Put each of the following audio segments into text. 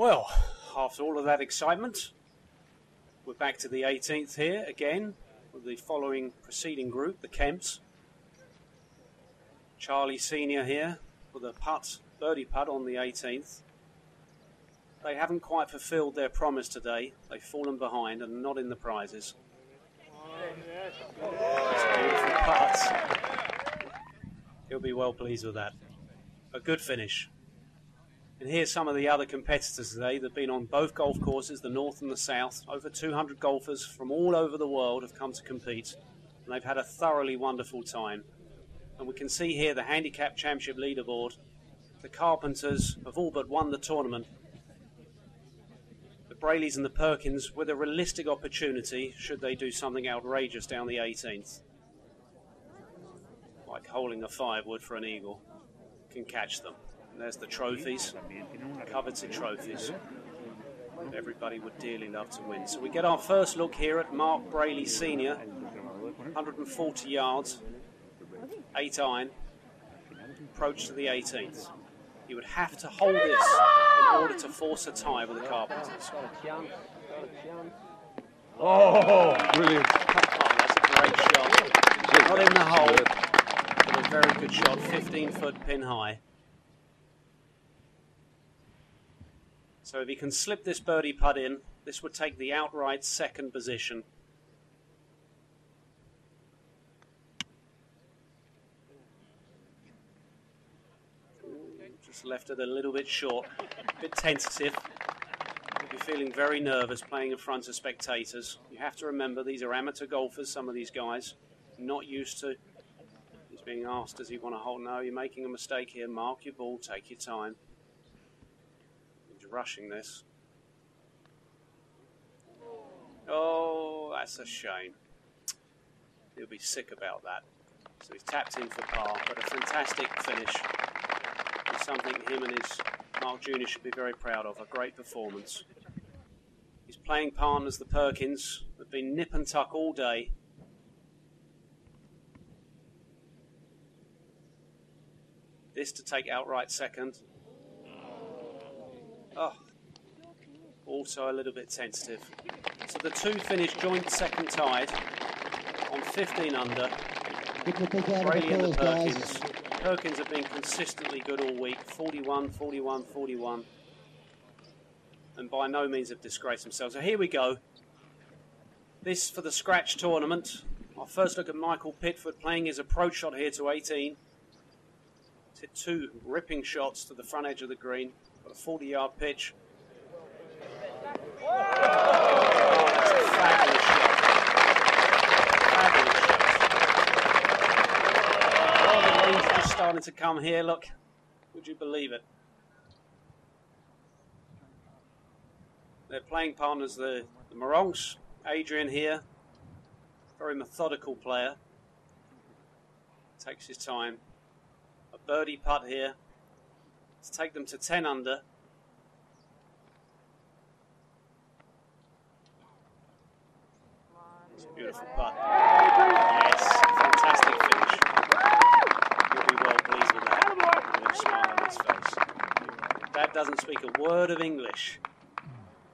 Well, after all of that excitement, we're back to the 18th here again with the following preceding group, the Kemps. Charlie Senior here with a birdie putt on the 18th. They haven't quite fulfilled their promise today. They've fallen behind and not in the prizes. It's a beautiful putt. He'll be well pleased with that. A good finish. And here's some of the other competitors today that have been on both golf courses, the north and the south. Over 200 golfers from all over the world have come to compete, and they've had a thoroughly wonderful time. And we can see here the Handicap Championship leaderboard. The Carpenters have all but won the tournament. The Brayleys and the Perkins with a realistic opportunity should they do something outrageous down the 18th. Like holding a 5 wood for an eagle. Can catch them. And there's the trophies, coveted trophies. Everybody would dearly love to win. So we get our first look here at Mark Brayley Senior, 140 yards, 8 iron, approach to the 18th. He would have to hold this in order to force a tie with the Carpenters. Oh, brilliant. Oh, that's a great shot. Not in the hole, but a very good shot, 15-foot pin high. So if he can slip this birdie putt in, this would take the outright second position. Just left it a little bit short, a bit tentative. You'll be feeling very nervous playing in front of spectators. You have to remember these are amateur golfers, some of these guys, not used to. He's being asked, does he want to hold? No, you're making a mistake here. Mark your ball, take your time. Rushing this. Oh, that's a shame. He'll be sick about that. So he's tapped in for par, but a fantastic finish. It's something him and his Mark Jr. should be very proud of. A great performance. His playing partners, the Perkins, have been nip and tuck all day. This to take outright second. Oh, also a little bit tentative. So the two finished joint second tied on 15 under. Brayley and the Perkins. Perkins have been consistently good all week. 41, 41, 41. And by no means have disgraced themselves. So here we go. This for the scratch tournament. Our first look at Michael Pickford playing his approach shot here to 18. He's hit 2 ripping shots to the front edge of the green. Got a 40-yard pitch. Oh, that's a fabulous shot. Fabulous shot. Oh, the rain's just starting to come here. Look, would you believe it? Their playing partners, the Moronks. Adrian here, very methodical player. Takes his time. A birdie putt here. To take them to 10 under. It's a beautiful putt. Yes, fantastic finish. He'll be well pleased with that. With a smile on his face. Dad doesn't speak a word of English,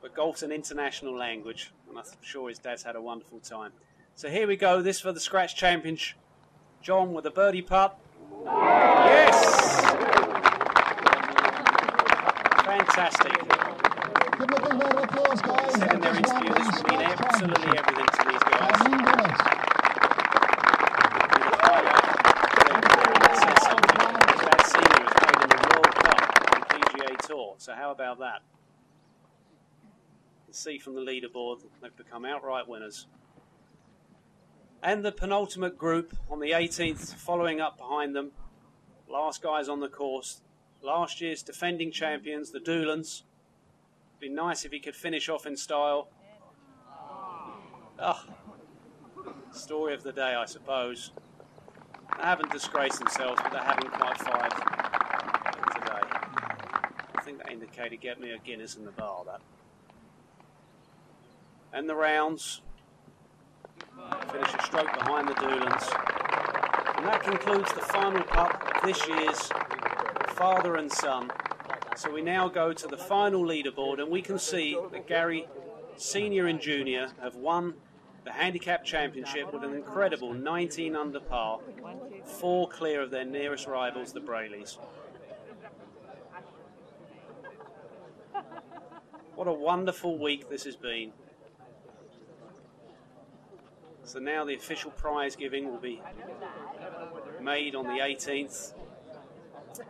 but golf's an international language, and I'm sure his dad's had a wonderful time. So here we go. This for the Scratch Championship. John with a birdie putt. Yes! Fantastic. Said in their interview, this would mean absolutely everything to these guys. That says something. That senior was played in the World Cup on the PGA Tour. So how about that? You can see from the leaderboard, they've become outright winners. And the penultimate group on the 18th, following up behind them. Last guys on the course. Last year's defending champions, the Doolans. Be nice if he could finish off in style. Oh, story of the day, I suppose. They haven't disgraced themselves, but they haven't quite fired today. I think that indicated get me a Guinness in the bar, that. And the rounds. Finish a stroke behind the Doolans. And that concludes the final putt of this year's father and son So we now go to the final leaderboard, and we can see that Gary Senior and Junior have won the Handicap Championship with an incredible 19 under par, 4 clear of their nearest rivals, the Brayleys. What a wonderful week this has been. So now the official prize giving will be made on the 18th.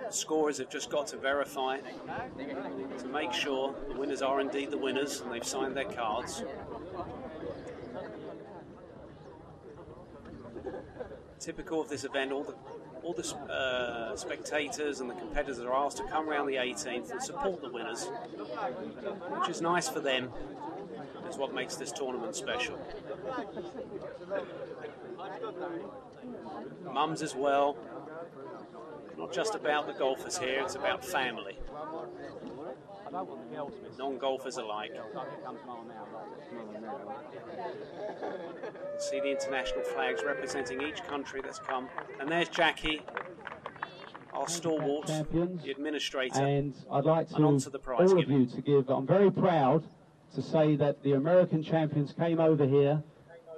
Scorers have just got to verify to make sure the winners are indeed the winners and they've signed their cards. Typical of this event, all the spectators and the competitors are asked to come around the 18th and support the winners, which is nice for them. It's what makes this tournament special. Mums as well. Not just about the golfers here, it's about family. Non-golfers alike. See the international flags representing each country that's come. And there's Jackie, our stalwart, the administrator. And I'd like to on to the prize all of you to give, I'm very proud to say that the American champions came over here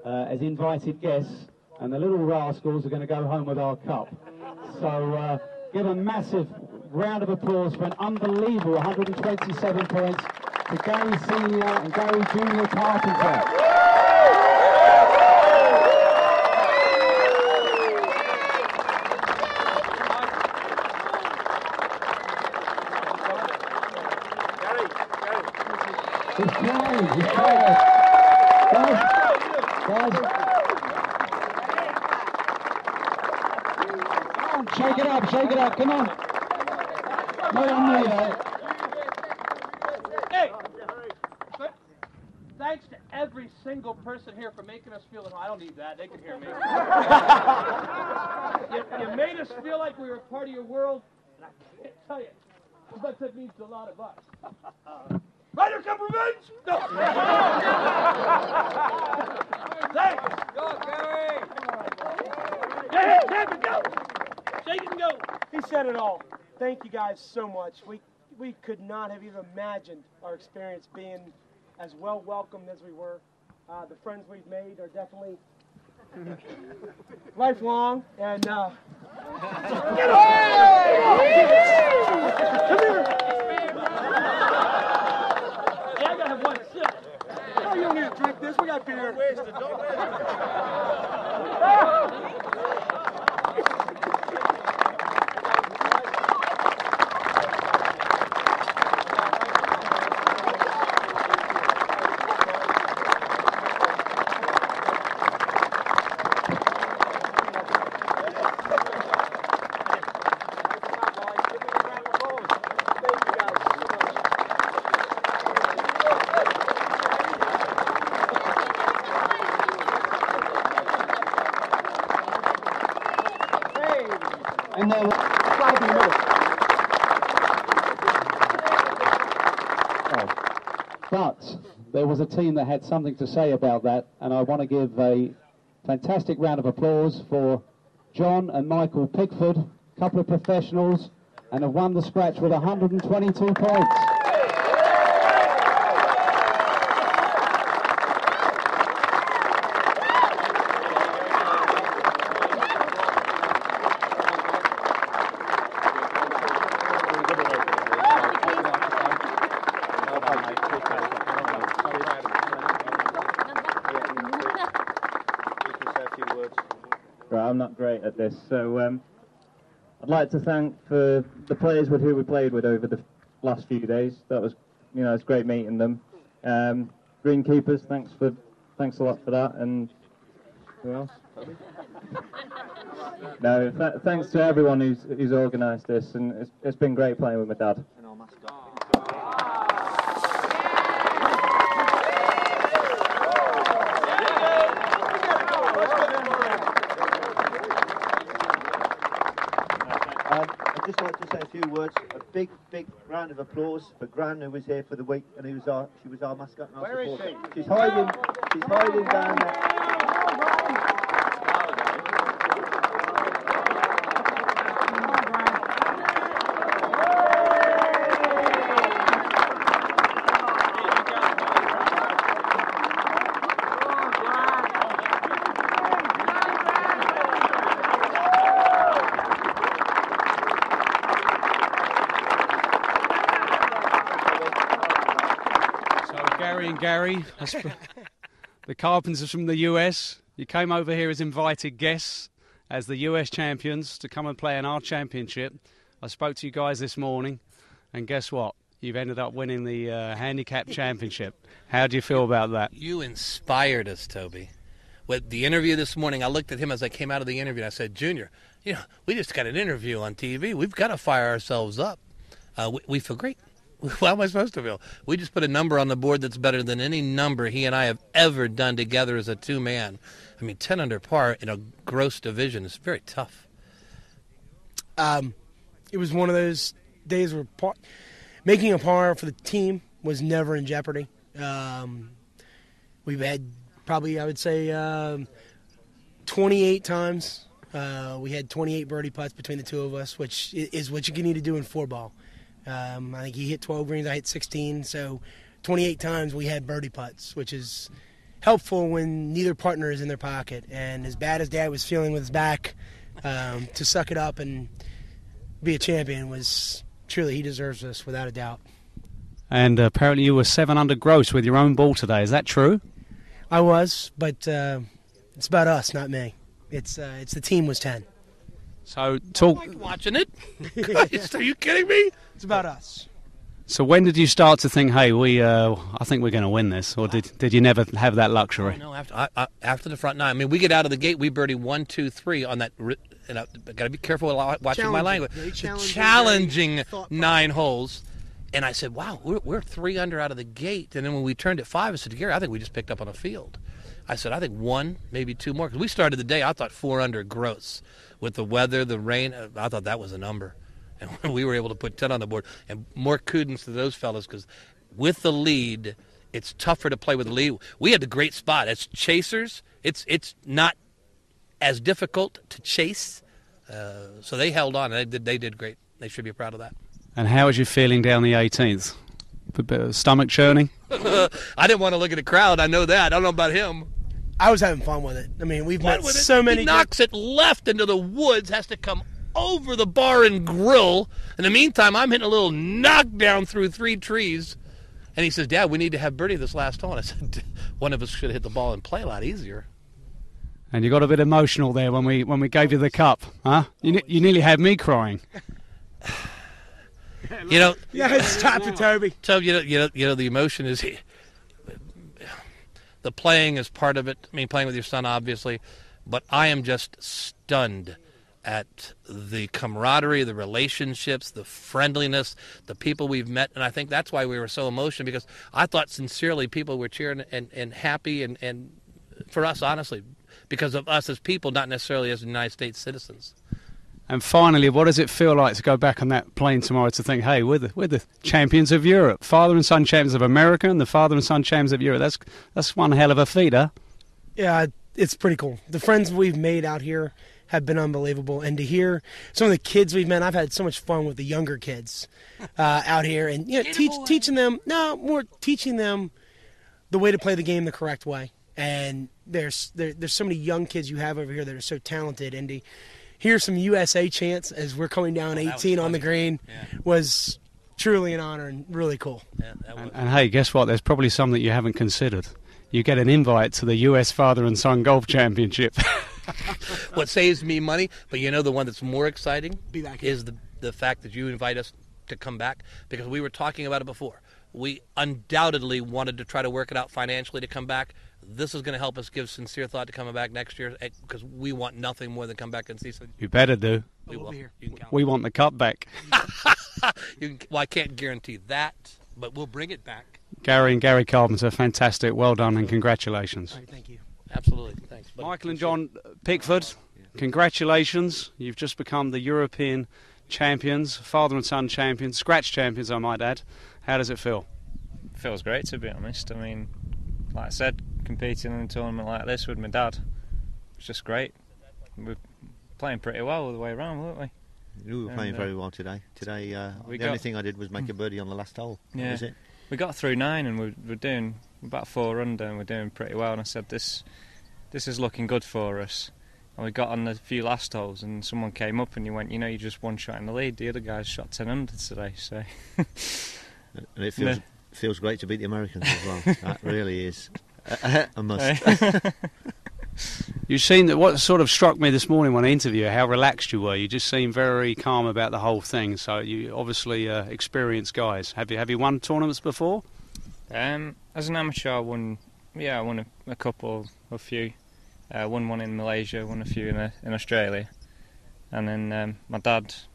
as invited guests, and the little rascals are going to go home with our cup. So give a massive round of applause for an unbelievable 127 points to Gary Senior and Gary Junior Carpenter. He's playing, he's playing. Guys. Come on, shake it up, come on. No one near that. Hey! Thanks to every single person here for making us feel at home. I don't need that, they can hear me. you made us feel like we were part of your world, and I can't tell you how much that means to a lot of us. Ryder Cup revenge? No! Thanks! Go, Gary! Hey, tap it, go! Shake it and go! He said it all. Thank you guys so much. We could not have even imagined our experience being as well welcomed as we were. The friends we've made are definitely lifelong. And get on! Come here! Yeah, I gotta have one sip. Oh, you don't need to drink this. We got beer. Don't waste it. And then but there was a team that had something to say about that, and I want to give a fantastic round of applause for John and Michael Pickford, a couple of professionals, and have won the scratch with 122 points. I'm not great at this, so I'd like to thank for the players with who we played with over the last few days. That was, it's great meeting them. Greenkeepers, thanks a lot for that, and who else? No, thanks to everyone who's organised this, and it's been great playing with my dad. I'd just like to say a few words. A big round of applause for Gran, who was here for the week, and she was our mascot and our supporter. Where is she? She's hiding down there. Gary and Gary, the Carpenters from the US. You came over here as invited guests, as the US champions, to come and play in our championship. I spoke to you guys this morning, and guess what? You've ended up winning the handicap championship. How do you feel about that? You inspired us, Toby. With the interview this morning, I looked at him as I came out of the interview, and I said, Junior, we just got an interview on TV. We've got to fire ourselves up. We feel great. How am I supposed to feel? We just put a number on the board that's better than any number he and I have ever done together as a two-man. I mean, 10 under par in a gross division is very tough. It was one of those days where making a par for the team was never in jeopardy. We've had probably, I would say, 28 times. We had 28 birdie putts between the two of us, which is what you need to do in 4-ball. I think he hit 12 greens, I hit 16, so 28 times we had birdie putts, which is helpful when neither partner is in their pocket. And as bad as Dad was feeling with his back, to suck it up and be a champion was truly, he deserves this without a doubt. And apparently you were 7 under gross with your own ball today. Is that true? I was, but it's about us, not me. It's the team was 10. So talk. I like watching it. Christ, are you kidding me? It's about us. So when did you start to think, hey, I think we're going to win this, or did you never have that luxury? No, after the front 9. I mean, we get out of the gate, we birdie 1, 2, 3 on that. And I got to be careful watching my language. Challenging 9 holes. And I said, wow, we're 3 under out of the gate. And then when we turned at 5, I said, Gary, I think we just picked up on a field. I said, I think 1, maybe 2 more. Because we started the day, I thought 4 under gross. With the weather, the rain, I thought that was a number. And when we were able to put 10 on the board. And more kudos to those fellas, because with the lead, it's tougher to play with the lead. We had the great spot. As chasers, it's not as difficult to chase. So they held on. They did great. They should be proud of that. And how was you feeling down the 18th? A bit of stomach churning? I didn't want to look at the crowd. I know that. I don't know about him. I was having fun with it. I mean, we've met so many. He knocks it left into the woods, has to come over the bar and grill. In the meantime, I'm hitting a little knockdown through 3 trees. And he says, Dad, we need to have birdie this last hole. And I said, one of us should hit the ball and play a lot easier. And you got a bit emotional there when we gave you the cup, huh? You nearly had me crying. Yeah, stop it, Toby. So the emotion is the playing is part of it. I mean, playing with your son, obviously, but I am just stunned at the camaraderie, the relationships, the friendliness, the people we've met, and I think that's why we were so emotional, because I thought sincerely people were cheering and happy and for us, honestly, because of us as people, not necessarily as United States citizens. And finally, what does it feel like to go back on that plane tomorrow to think, hey, we're the champions of Europe, father and son champions of America, and the father and son champions of Europe? That's one hell of a feat, huh? Yeah, it's pretty cool. The friends we've made out here have been unbelievable, and to hear some of the kids we've met, I've had so much fun with the younger kids out here, and teaching them the way to play the game the correct way. And there's so many young kids you have over here that are so talented, and to hear some USA chants as we're coming down 18 on the green was truly an honor and really cool. Yeah, and hey, guess what? There's probably some that you haven't considered. You get an invite to the US Father and Son Golf Championship. What saves me money, but the one that's more exciting is the fact that you invite us to come back, because we were talking about it before. We undoubtedly wanted to try to work it out financially to come back. This is going to help us give sincere thought to coming back next year, because we want nothing more than come back and see some. You better do. We will. We want the cup back. Well, I can't guarantee that, but we'll bring it back. Gary and Gary Carpenter, fantastic. Well done and congratulations. All right, thank you. Absolutely. Thanks. Buddy. Michael and John Pickford, congratulations. You've just become the European champions, father and son champions, scratch champions, I might add. How does it feel? It feels great, to be honest. I mean, like I said, competing in a tournament like this with my dad, it's just great. We're playing pretty well all the way around, weren't we? We were playing very well today. Today, the only thing I did was make a birdie on the last hole. Yeah. That was it. We got through 9 and we're doing about 4 under and we're doing pretty well. And I said, this is looking good for us. And we got on the few last holes and someone came up and you went, you just one shot in the lead. The other guys shot 10 under today, so... And it feels great to beat the Americans as well. That really is a must. You've seen that. What sort of struck me this morning when I interviewed you, how relaxed you were. You just seemed very calm about the whole thing. So you obviously experienced guys. Have you won tournaments before? As an amateur, I won a couple, a few. Won one in Malaysia, won a few in Australia, and then my dad's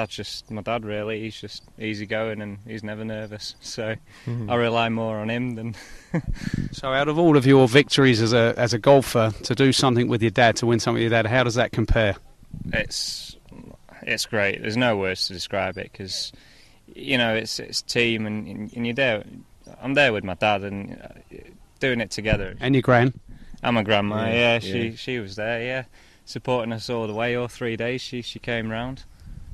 just my dad really. He's just easygoing and he's never nervous, so I rely more on him than. So out of all of your victories as a golfer, to do something with your dad, to win something with your dad, how does that compare? It's great. There's no words to describe it, because it's team and you're there. I'm there with my dad and doing it together. And your gran? And my grandma, she was there, supporting us all the way, all 3 days she came round.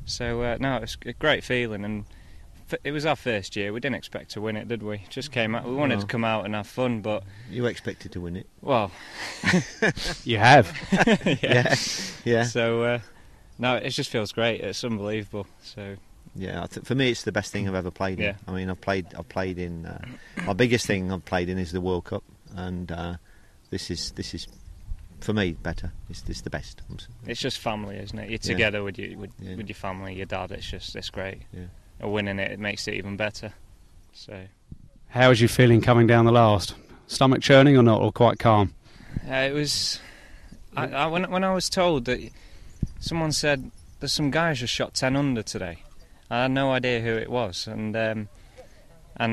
So, no, it was a great feeling, and it was our first year. We didn't expect to win it, did we? Just came out. We wanted to come out and have fun, but... You expected to win it? Well... You have. Yeah. So, no, it just feels great. It's unbelievable, so... Yeah, for me, it's the best thing I've ever played in. Yeah. I mean, I've played in... my biggest thing I've played in is the World Cup, and this is for me better. It's the best. It's just family, isn't it? You're together with your family, your dad. It's great. Yeah. Winning it makes it even better. So, how was you feeling coming down the last? Stomach churning or not, or quite calm? It was. When I was told that someone said there's some guys just shot 10 under today, I had no idea who it was, and then I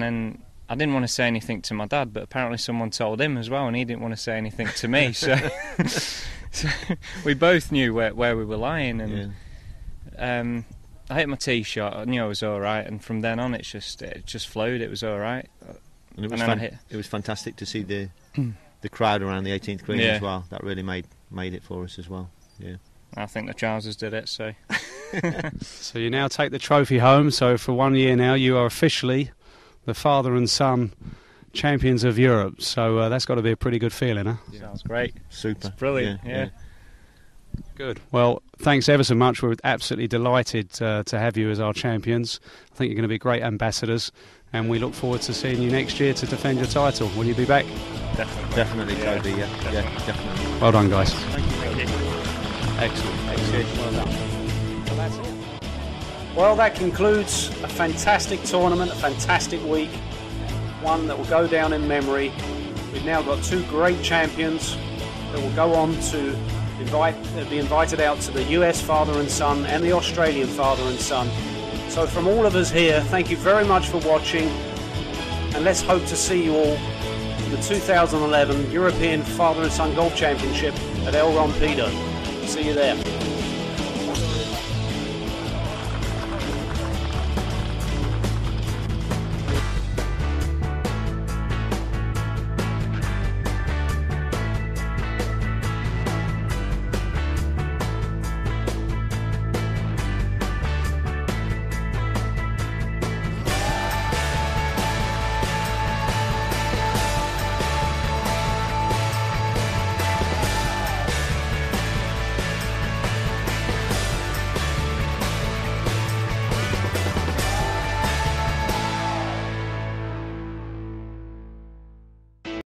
didn't want to say anything to my dad, but apparently someone told him as well, and he didn't want to say anything to me. So, so we both knew where we were lying, and I hit my tee shot. I knew I was all right, and from then on, it just flowed. It was all right. And it was fantastic to see the crowd around the 18th green as well. That really made it for us as well. Yeah. I think the trousers did it. So. So you now take the trophy home. So for 1 year now, you are officially the father and son champions of Europe. So that's got to be a pretty good feeling, huh? Yeah. Sounds great. Super. It's brilliant. Yeah. Good. Well, thanks ever so much. We're absolutely delighted to have you as our champions. I think you're going to be great ambassadors, and we look forward to seeing you next year to defend your title. Will you be back? Definitely, Toby. Yeah, definitely. Well done, guys. Thank you. Excellent. Well done. Well, that's it. Well, that concludes a fantastic tournament, a fantastic week, one that will go down in memory. We've now got two great champions that will go on to be invited out to the US father and son and the Australian father and son. So from all of us here, thank you very much for watching, and let's hope to see you all in the 2011 European Father and Son Golf Championship at El Rompido. See you there.